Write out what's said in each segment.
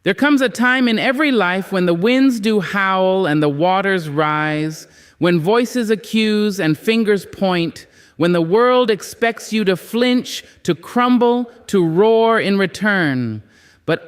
There comes a time in every life when the winds do howl and the waters rise, when voices accuse and fingers point, when the world expects you to flinch, to crumble, to roar in return. But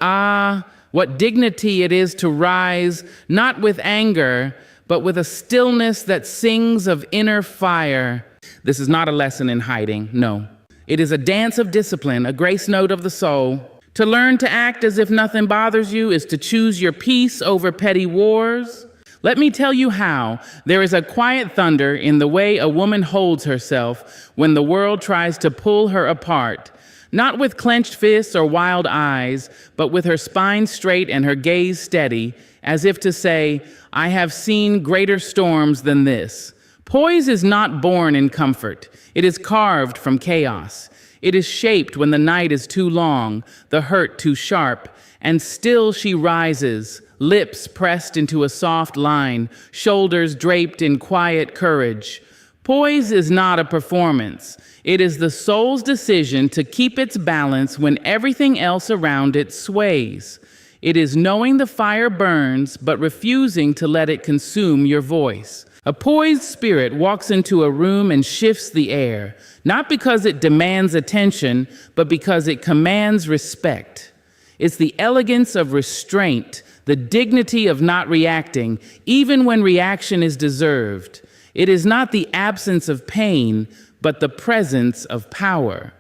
what dignity it is to rise, not with anger, but with a stillness that sings of inner fire. This is not a lesson in hiding, no. It is a dance of discipline, a grace note of the soul. To learn to act as if nothing bothers you is to choose your peace over petty wars. Let me tell you how. There is a quiet thunder in the way a woman holds herself when the world tries to pull her apart. Not with clenched fists or wild eyes, but with her spine straight and her gaze steady, as if to say, I have seen greater storms than this. Poise is not born in comfort. It is carved from chaos. It is shaped when the night is too long, the hurt too sharp, and still she rises, lips pressed into a soft line, shoulders draped in quiet courage. Poise is not a performance. It is the soul's decision to keep its balance when everything else around it sways. It is knowing the fire burns, but refusing to let it consume your voice. A poised spirit walks into a room and shifts the air, not because it demands attention, but because it commands respect. It's the elegance of restraint, the dignity of not reacting, even when reaction is deserved. It is not the absence of pain, but the presence of power.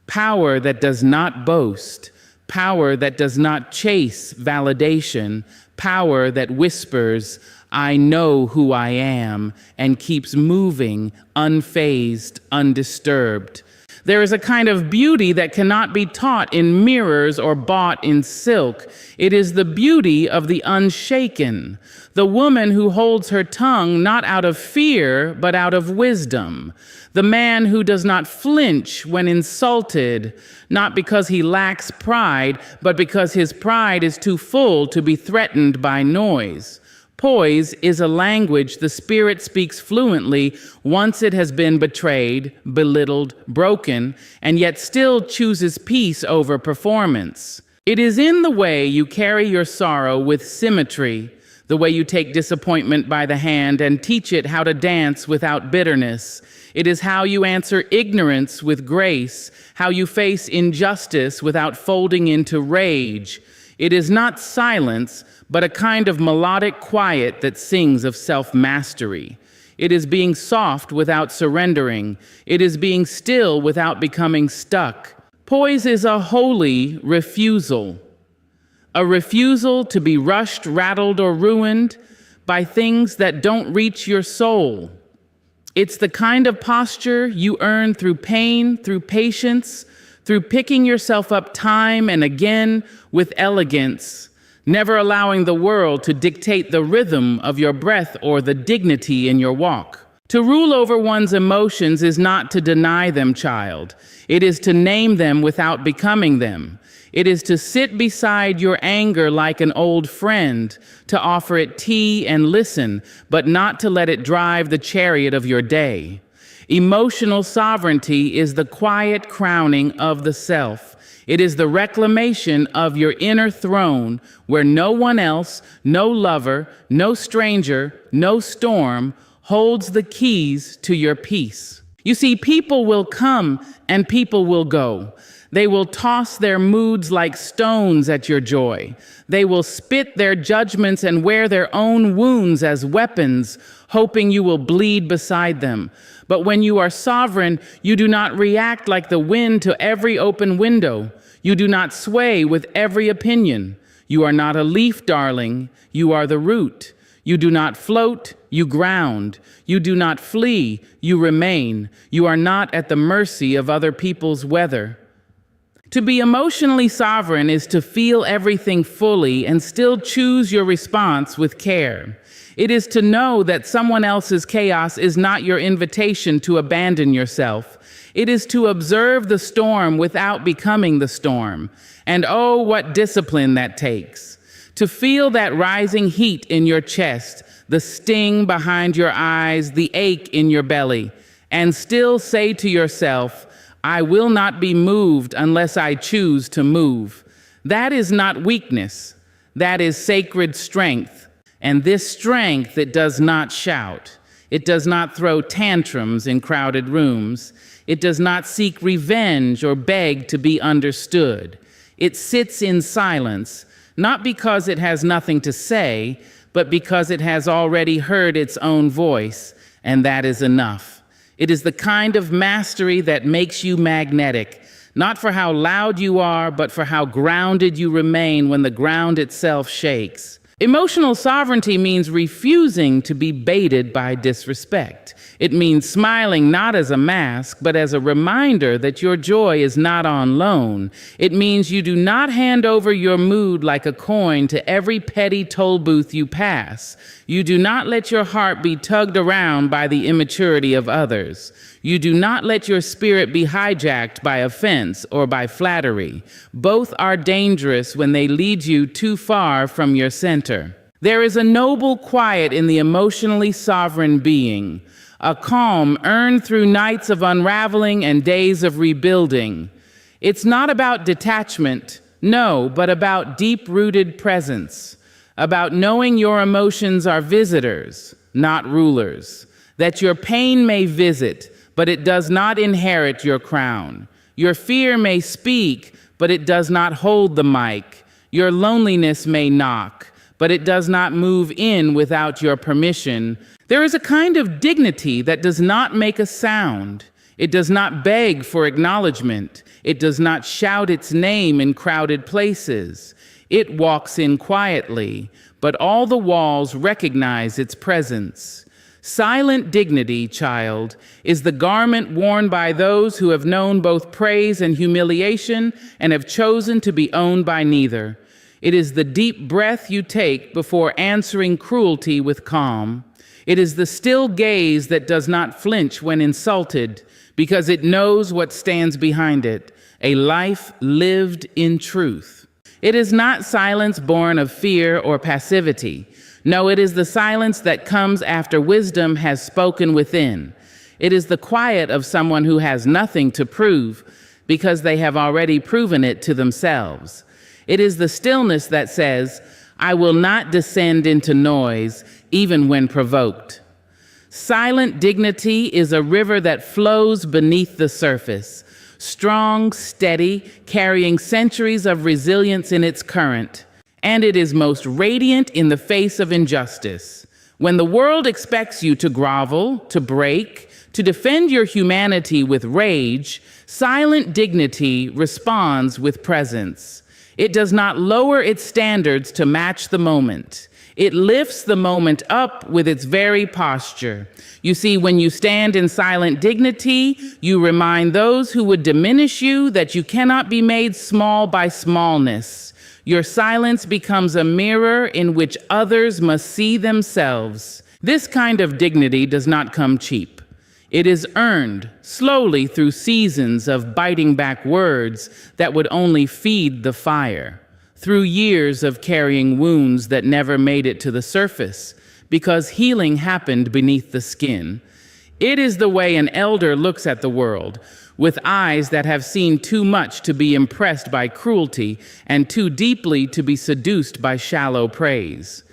Power that does not boast, power that does not chase validation, power that whispers, I know who I am, and keeps moving, unfazed, undisturbed. There is a kind of beauty that cannot be taught in mirrors or bought in silk. It is the beauty of the unshaken, the woman who holds her tongue not out of fear, but out of wisdom, the man who does not flinch when insulted, not because he lacks pride, but because his pride is too full to be threatened by noise. Poise is a language the spirit speaks fluently once it has been betrayed, belittled, broken, and yet still chooses peace over performance. It is in the way you carry your sorrow with symmetry, the way you take disappointment by the hand and teach it how to dance without bitterness. It is how you answer ignorance with grace, how you face injustice without folding into rage. It is not silence, but a kind of melodic quiet that sings of self-mastery. It is being soft without surrendering. It is being still without becoming stuck. Poise is a holy refusal. A refusal to be rushed, rattled, or ruined by things that don't reach your soul. It's the kind of posture you earn through pain, through patience, through picking yourself up time and again with elegance, never allowing the world to dictate the rhythm of your breath or the dignity in your walk. To rule over one's emotions is not to deny them, child. It is to name them without becoming them. It is to sit beside your anger like an old friend, to offer it tea and listen, but not to let it drive the chariot of your day. Emotional sovereignty is the quiet crowning of the self. It is the reclamation of your inner throne where no one else, no lover, no stranger, no storm holds the keys to your peace. You see, people will come and people will go. They will toss their moods like stones at your joy. They will spit their judgments and wear their own wounds as weapons, hoping you will bleed beside them. But when you are sovereign, you do not react like the wind to every open window. You do not sway with every opinion. You are not a leaf, darling. You are the root. You do not float, you ground. You do not flee, you remain. You are not at the mercy of other people's weather. To be emotionally sovereign is to feel everything fully and still choose your response with care. It is to know that someone else's chaos is not your invitation to abandon yourself. It is to observe the storm without becoming the storm. And oh, what discipline that takes. To feel that rising heat in your chest, the sting behind your eyes, the ache in your belly, and still say to yourself, I will not be moved unless I choose to move. That is not weakness. That is sacred strength. And this strength, it does not shout. It does not throw tantrums in crowded rooms. It does not seek revenge or beg to be understood. It sits in silence, not because it has nothing to say, but because it has already heard its own voice, and that is enough. It is the kind of mastery that makes you magnetic, not for how loud you are, but for how grounded you remain when the ground itself shakes. Emotional sovereignty means refusing to be baited by disrespect. It means smiling not as a mask, but as a reminder that your joy is not on loan. It means you do not hand over your mood like a coin to every petty toll booth you pass. You do not let your heart be tugged around by the immaturity of others. You do not let your spirit be hijacked by offense or by flattery. Both are dangerous when they lead you too far from your center. There is a noble quiet in the emotionally sovereign being, a calm earned through nights of unraveling and days of rebuilding. It's not about detachment, no, but about deep-rooted presence, about knowing your emotions are visitors, not rulers, that your pain may visit, but it does not inherit your crown. Your fear may speak, but it does not hold the mic. Your loneliness may knock, but it does not move in without your permission. There is a kind of dignity that does not make a sound. It does not beg for acknowledgement. It does not shout its name in crowded places. It walks in quietly, but all the walls recognize its presence. Silent dignity, child, is the garment worn by those who have known both praise and humiliation and have chosen to be owned by neither. It is the deep breath you take before answering cruelty with calm. It is the still gaze that does not flinch when insulted because it knows what stands behind it, a life lived in truth. It is not silence born of fear or passivity. No, it is the silence that comes after wisdom has spoken within. It is the quiet of someone who has nothing to prove because they have already proven it to themselves. It is the stillness that says, I will not descend into noise, even when provoked. Silent dignity is a river that flows beneath the surface, strong, steady, carrying centuries of resilience in its current. And it is most radiant in the face of injustice. When the world expects you to grovel, to break, to defend your humanity with rage, silent dignity responds with presence. It does not lower its standards to match the moment. It lifts the moment up with its very posture. You see, when you stand in silent dignity, you remind those who would diminish you that you cannot be made small by smallness. Your silence becomes a mirror in which others must see themselves. This kind of dignity does not come cheap. It is earned slowly through seasons of biting back words that would only feed the fire, through years of carrying wounds that never made it to the surface because healing happened beneath the skin. It is the way an elder looks at the world, with eyes that have seen too much to be impressed by cruelty and too deeply to be seduced by shallow praise.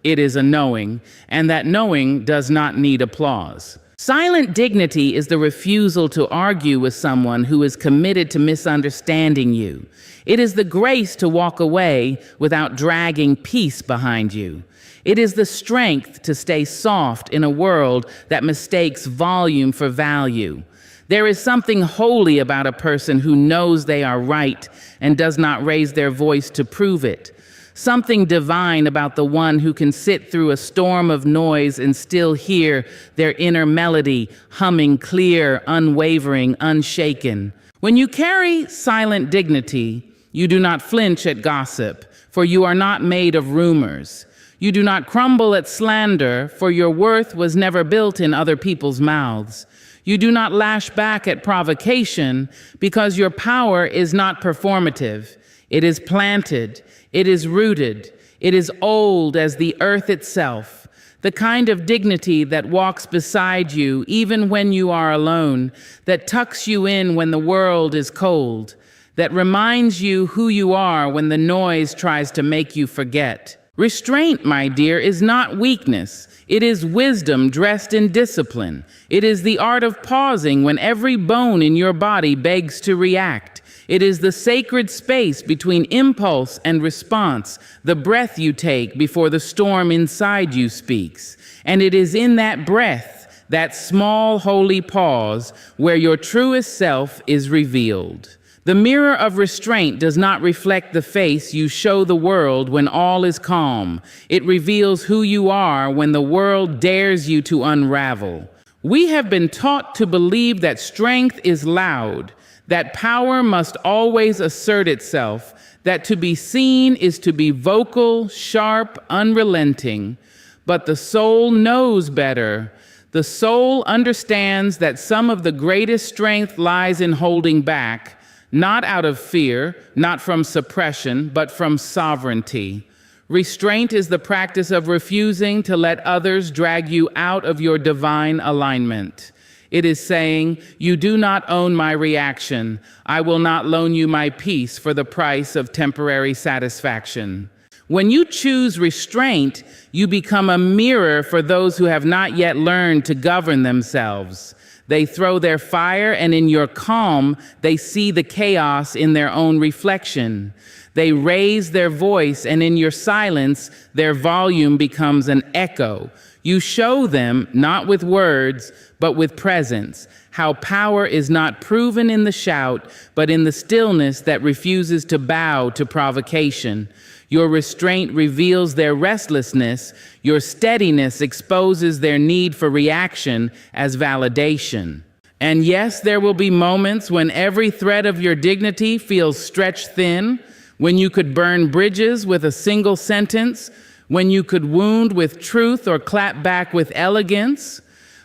It is a knowing, and that knowing does not need applause. Silent dignity is the refusal to argue with someone who is committed to misunderstanding you. It is the grace to walk away without dragging peace behind you. It is the strength to stay soft in a world that mistakes volume for value. There is something holy about a person who knows they are right and does not raise their voice to prove it. Something divine about the one who can sit through a storm of noise and still hear their inner melody humming clear, unwavering, unshaken. When you carry silent dignity, you do not flinch at gossip, for you are not made of rumors. You do not crumble at slander, for your worth was never built in other people's mouths. You do not lash back at provocation because your power is not performative. It is planted. It is rooted. It is old as the earth itself. The kind of dignity that walks beside you even when you are alone, that tucks you in when the world is cold, that reminds you who you are when the noise tries to make you forget. Restraint, my dear, is not weakness. It is wisdom dressed in discipline. It is the art of pausing when every bone in your body begs to react. It is the sacred space between impulse and response, the breath you take before the storm inside you speaks. And it is in that breath, that small holy pause, where your truest self is revealed. The mirror of restraint does not reflect the face you show the world when all is calm. It reveals who you are when the world dares you to unravel. We have been taught to believe that strength is loud, that power must always assert itself, that to be seen is to be vocal, sharp, unrelenting. But the soul knows better. The soul understands that some of the greatest strength lies in holding back, not out of fear, not from suppression, but from sovereignty. Restraint is the practice of refusing to let others drag you out of your divine alignment. It is saying, you do not own my reaction. I will not loan you my peace for the price of temporary satisfaction. When you choose restraint, you become a mirror for those who have not yet learned to govern themselves. They throw their fire, and in your calm, they see the chaos in their own reflection. They raise their voice, and in your silence, their volume becomes an echo. You show them, not with words, but with presence, how power is not proven in the shout, but in the stillness that refuses to bow to provocation. Your restraint reveals their restlessness. Your steadiness exposes their need for reaction as validation. And yes, there will be moments when every thread of your dignity feels stretched thin, when you could burn bridges with a single sentence, when you could wound with truth or clap back with elegance.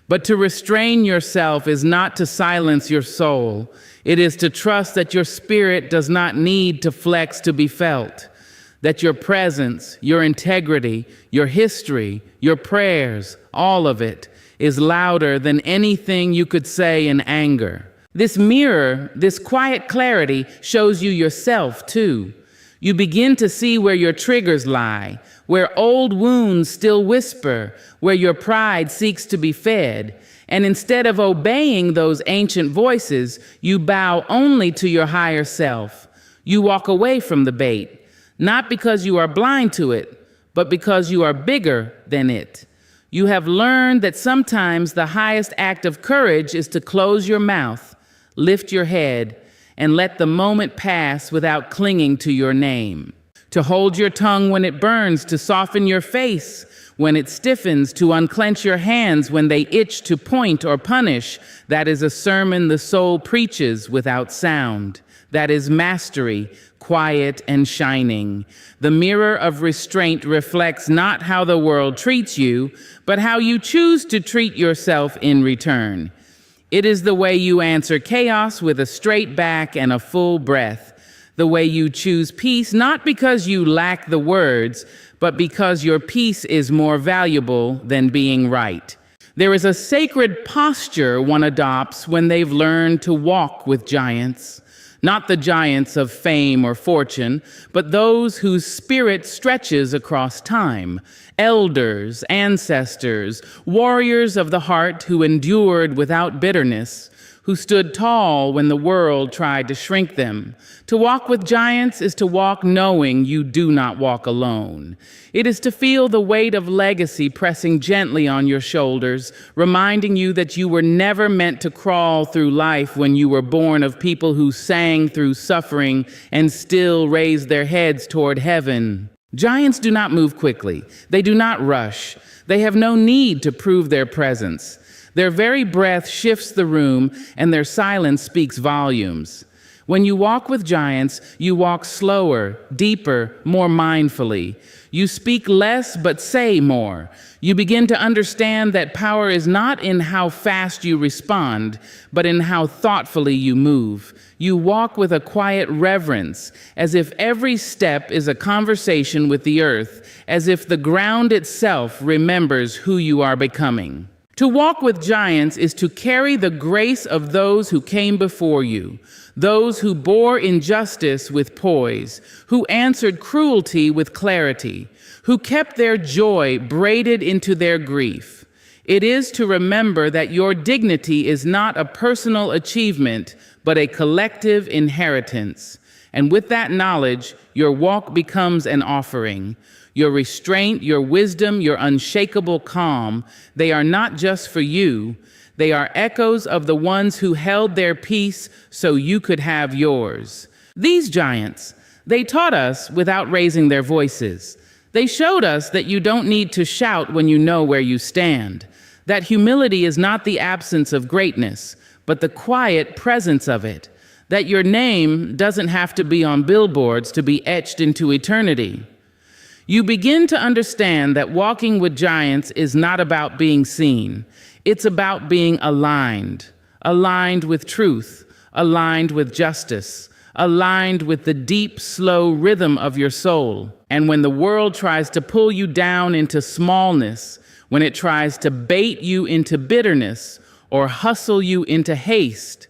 But to restrain yourself is not to silence your soul. It is to trust that your spirit does not need to flex to be felt. That your presence, your integrity, your history, your prayers, all of it, is louder than anything you could say in anger. This mirror, this quiet clarity, shows you yourself too. You begin to see where your triggers lie, where old wounds still whisper, where your pride seeks to be fed. And instead of obeying those ancient voices, you bow only to your higher self. You walk away from the bait. Not because you are blind to it, but because you are bigger than it. You have learned that sometimes the highest act of courage is to close your mouth, lift your head, and let the moment pass without clinging to your name. To hold your tongue when it burns, to soften your face when it stiffens, to unclench your hands when they itch to point or punish. That is a sermon the soul preaches without sound. That is mastery, quiet and shining. The mirror of restraint reflects not how the world treats you, but how you choose to treat yourself in return. It is the way you answer chaos with a straight back and a full breath. The way you choose peace, not because you lack the words, but because your peace is more valuable than being right. There is a sacred posture one adopts when they've learned to walk with giants. Not the giants of fame or fortune, but those whose spirit stretches across time. Elders, ancestors, warriors of the heart who endured without bitterness, who stood tall when the world tried to shrink them. To walk with giants is to walk knowing you do not walk alone. It is to feel the weight of legacy pressing gently on your shoulders, reminding you that you were never meant to crawl through life when you were born of people who sang through suffering and still raised their heads toward heaven. Giants do not move quickly. They do not rush. They have no need to prove their presence. Their very breath shifts the room, and their silence speaks volumes. When you walk with giants, you walk slower, deeper, more mindfully. You speak less, but say more. You begin to understand that power is not in how fast you respond, but in how thoughtfully you move. You walk with a quiet reverence, as if every step is a conversation with the earth, as if the ground itself remembers who you are becoming. To walk with giants is to carry the grace of those who came before you, those who bore injustice with poise, who answered cruelty with clarity, who kept their joy braided into their grief. It is to remember that your dignity is not a personal achievement, but a collective inheritance. And with that knowledge, your walk becomes an offering. Your restraint, your wisdom, your unshakable calm, they are not just for you. They are echoes of the ones who held their peace so you could have yours. These giants, they taught us without raising their voices. They showed us that you don't need to shout when you know where you stand. That humility is not the absence of greatness, but the quiet presence of it. That your name doesn't have to be on billboards to be etched into eternity. You begin to understand that walking with giants is not about being seen. It's about being aligned with truth, aligned with justice, aligned with the deep, slow rhythm of your soul. And when the world tries to pull you down into smallness, when it tries to bait you into bitterness or hustle you into haste,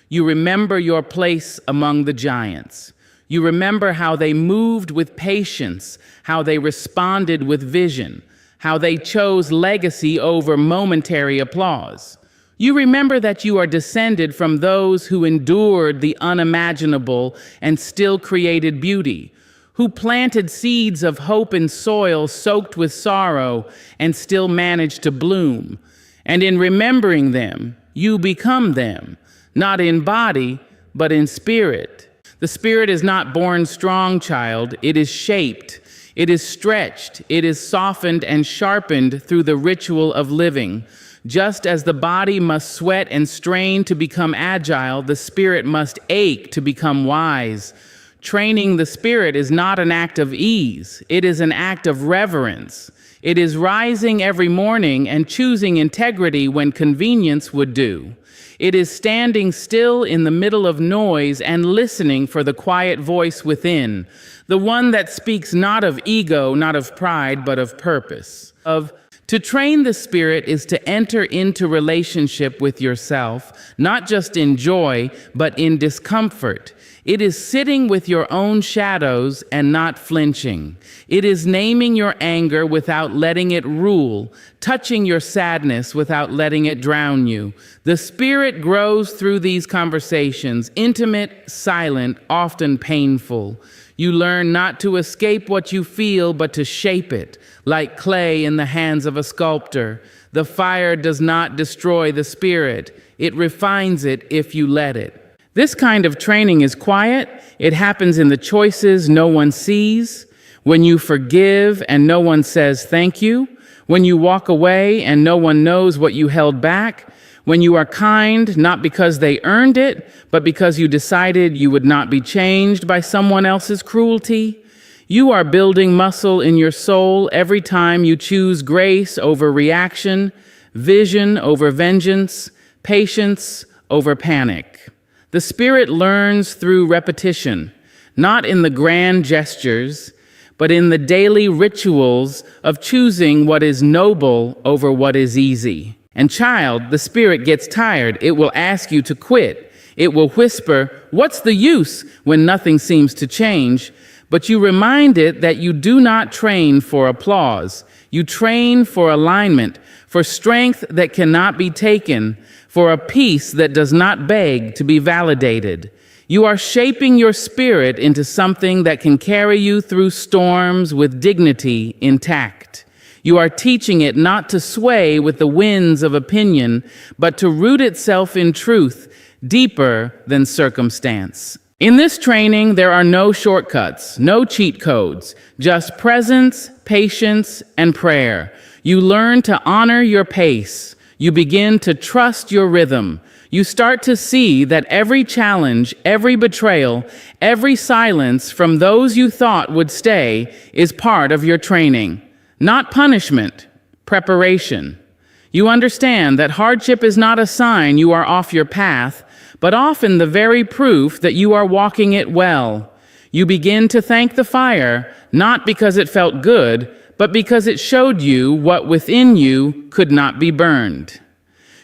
you remember your place among the giants. You remember how they moved with patience, how they responded with vision, how they chose legacy over momentary applause. You remember that you are descended from those who endured the unimaginable and still created beauty, who planted seeds of hope in soil soaked with sorrow and still managed to bloom. And in remembering them, you become them, not in body, but in spirit. The spirit is not born strong, child. It is shaped. It is stretched. It is softened and sharpened through the ritual of living. Just as the body must sweat and strain to become agile, the spirit must ache to become wise. Training the spirit is not an act of ease. It is an act of reverence. It is rising every morning and choosing integrity when convenience would do. It is standing still in the middle of noise and listening for the quiet voice within, the one that speaks not of ego, not of pride, but of purpose. To train the spirit is to enter into relationship with yourself, not just in joy, but in discomfort. It is sitting with your own shadows and not flinching. It is naming your anger without letting it rule, touching your sadness without letting it drown you. The spirit grows through these conversations, intimate, silent, often painful. You learn not to escape what you feel, but to shape it, like clay in the hands of a sculptor. The fire does not destroy the spirit. It refines it if you let it. This kind of training is quiet. It happens in the choices no one sees, when you forgive and no one says thank you, when you walk away and no one knows what you held back, when you are kind not because they earned it, but because you decided you would not be changed by someone else's cruelty. You are building muscle in your soul every time you choose grace over reaction, vision over vengeance, patience over panic. The spirit learns through repetition, not in the grand gestures, but in the daily rituals of choosing what is noble over what is easy. And child, the spirit gets tired. It will ask you to quit. It will whisper, "What's the use?" when nothing seems to change. But you remind it that you do not train for applause. You train for alignment, for strength that cannot be taken, for a peace that does not beg to be validated. You are shaping your spirit into something that can carry you through storms with dignity intact. You are teaching it not to sway with the winds of opinion, but to root itself in truth, deeper than circumstance. In this training, there are no shortcuts, no cheat codes, just presence, patience, and prayer. You learn to honor your pace. You begin to trust your rhythm. You start to see that every challenge, every betrayal, every silence from those you thought would stay is part of your training. Not punishment, preparation. You understand that hardship is not a sign you are off your path, but often the very proof that you are walking it well. You begin to thank the fire, not because it felt good, but because it showed you what within you could not be burned.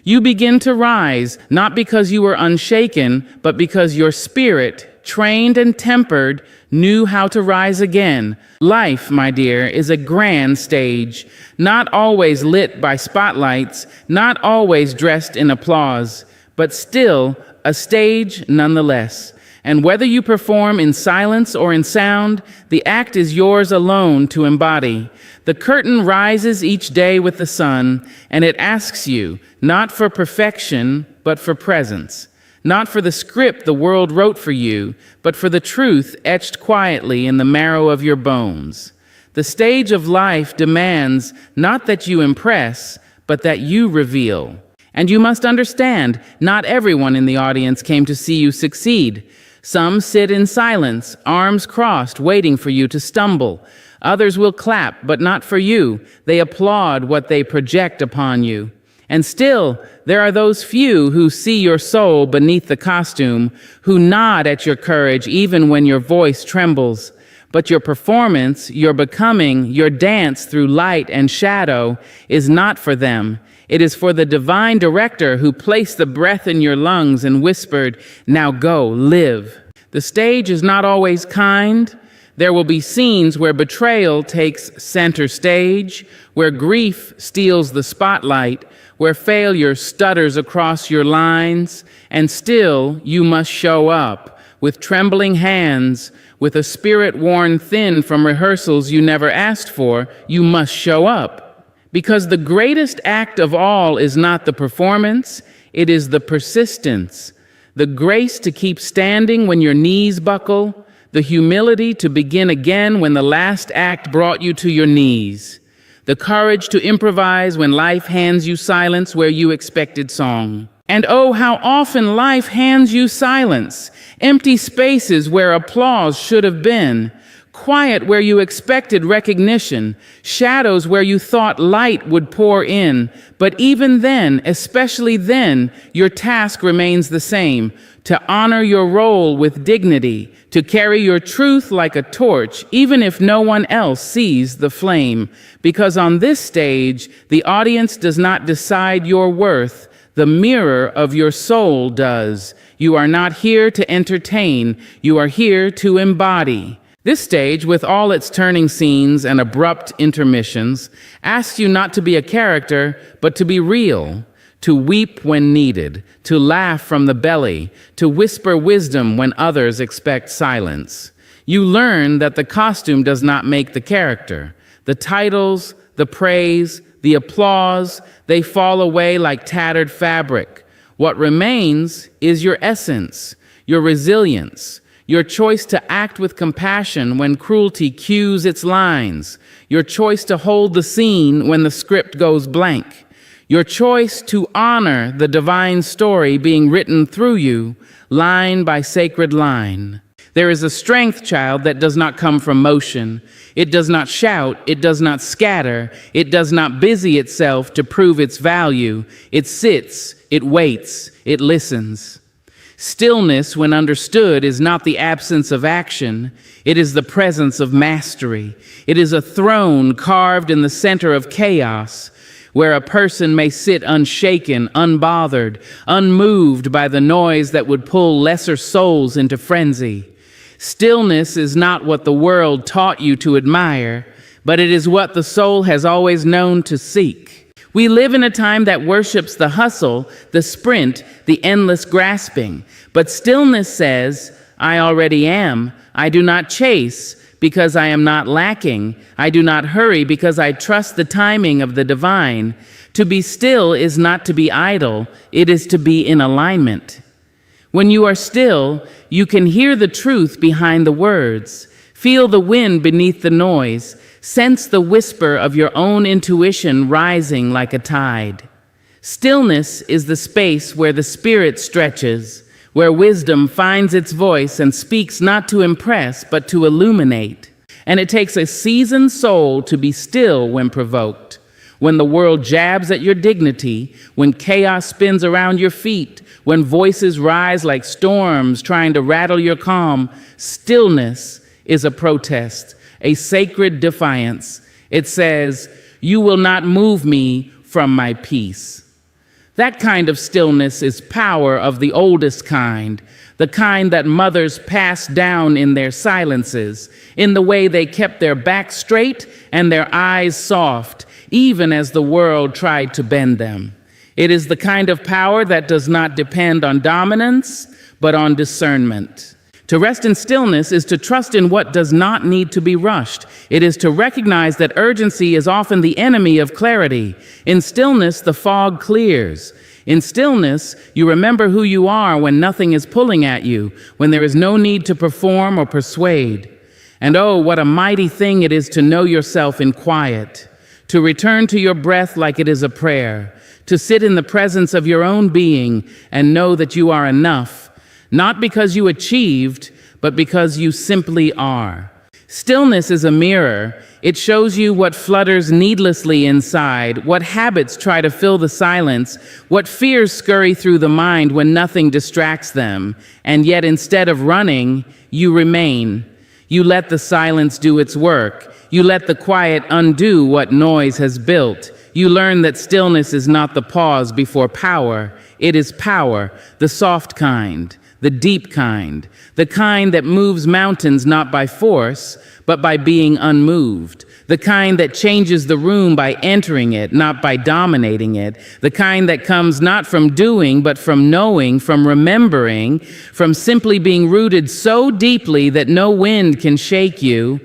You begin to rise, not because you were unshaken, but because your spirit, trained and tempered, knew how to rise again. Life, my dear, is a grand stage, not always lit by spotlights, not always dressed in applause, but still a stage nonetheless. And whether you perform in silence or in sound, the act is yours alone to embody. The curtain rises each day with the sun, and it asks you, not for perfection, but for presence. Not for the script the world wrote for you, but for the truth etched quietly in the marrow of your bones. The stage of life demands not that you impress, but that you reveal. And you must understand, not everyone in the audience came to see you succeed. Some sit in silence, arms crossed, waiting for you to stumble. Others will clap, but not for you. They applaud what they project upon you. And still, there are those few who see your soul beneath the costume, who nod at your courage even when your voice trembles. But your performance, your becoming, your dance through light and shadow is not for them. It is for the divine director who placed the breath in your lungs and whispered, "Now go, live." The stage is not always kind. There will be scenes where betrayal takes center stage, where grief steals the spotlight, where failure stutters across your lines, and still you must show up with trembling hands, with a spirit worn thin from rehearsals you never asked for. You must show up. Because the greatest act of all is not the performance, it is the persistence, the grace to keep standing when your knees buckle, the humility to begin again when the last act brought you to your knees, the courage to improvise when life hands you silence where you expected song. And oh, how often life hands you silence, empty spaces where applause should have been, quiet where you expected recognition, shadows where you thought light would pour in. But even then, especially then, your task remains the same: to honor your role with dignity, to carry your truth like a torch, even if no one else sees the flame. Because on this stage, the audience does not decide your worth. The mirror of your soul does. You are not here to entertain. You are here to embody. This stage, with all its turning scenes and abrupt intermissions, asks you not to be a character, but to be real, to weep when needed, to laugh from the belly, to whisper wisdom when others expect silence. You learn that the costume does not make the character. The titles, the praise, the applause, they fall away like tattered fabric. What remains is your essence, your resilience, your choice to act with compassion when cruelty cues its lines, your choice to hold the scene when the script goes blank, your choice to honor the divine story being written through you, line by sacred line. There is a strength, child, that does not come from motion. It does not shout, it does not scatter, it does not busy itself to prove its value. It sits, it waits, it listens. Stillness, when understood, is not the absence of action. It is the presence of mastery. It is a throne carved in the center of chaos, where a person may sit unshaken, unbothered, unmoved by the noise that would pull lesser souls into frenzy. Stillness is not what the world taught you to admire, but it is what the soul has always known to seek. We live in a time that worships the hustle, the sprint, the endless grasping. But stillness says, I already am. I do not chase because I am not lacking. I do not hurry because I trust the timing of the divine. To be still is not to be idle. It is to be in alignment. When you are still, you can hear the truth behind the words, feel the wind beneath the noise, sense the whisper of your own intuition rising like a tide. Stillness is the space where the spirit stretches, where wisdom finds its voice and speaks not to impress, but to illuminate. And it takes a seasoned soul to be still when provoked. When the world jabs at your dignity, when chaos spins around your feet, when voices rise like storms trying to rattle your calm, stillness is a protest, a sacred defiance. It says, "You will not move me from my peace." That kind of stillness is power of the oldest kind, the kind that mothers passed down in their silences, in the way they kept their backs straight and their eyes soft, even as the world tried to bend them. It is the kind of power that does not depend on dominance, but on discernment. To rest in stillness is to trust in what does not need to be rushed. It is to recognize that urgency is often the enemy of clarity. In stillness, the fog clears. In stillness, you remember who you are when nothing is pulling at you, when there is no need to perform or persuade. And oh, what a mighty thing it is to know yourself in quiet, to return to your breath like it is a prayer, to sit in the presence of your own being and know that you are enough, not because you achieved, but because you simply are. Stillness is a mirror. It shows you what flutters needlessly inside, what habits try to fill the silence, what fears scurry through the mind when nothing distracts them. And yet instead of running, you remain. You let the silence do its work. You let the quiet undo what noise has built. You learn that stillness is not the pause before power. It is power, the soft kind, the deep kind, the kind that moves mountains not by force, but by being unmoved, the kind that changes the room by entering it, not by dominating it, the kind that comes not from doing, but from knowing, from remembering, from simply being rooted so deeply that no wind can shake you,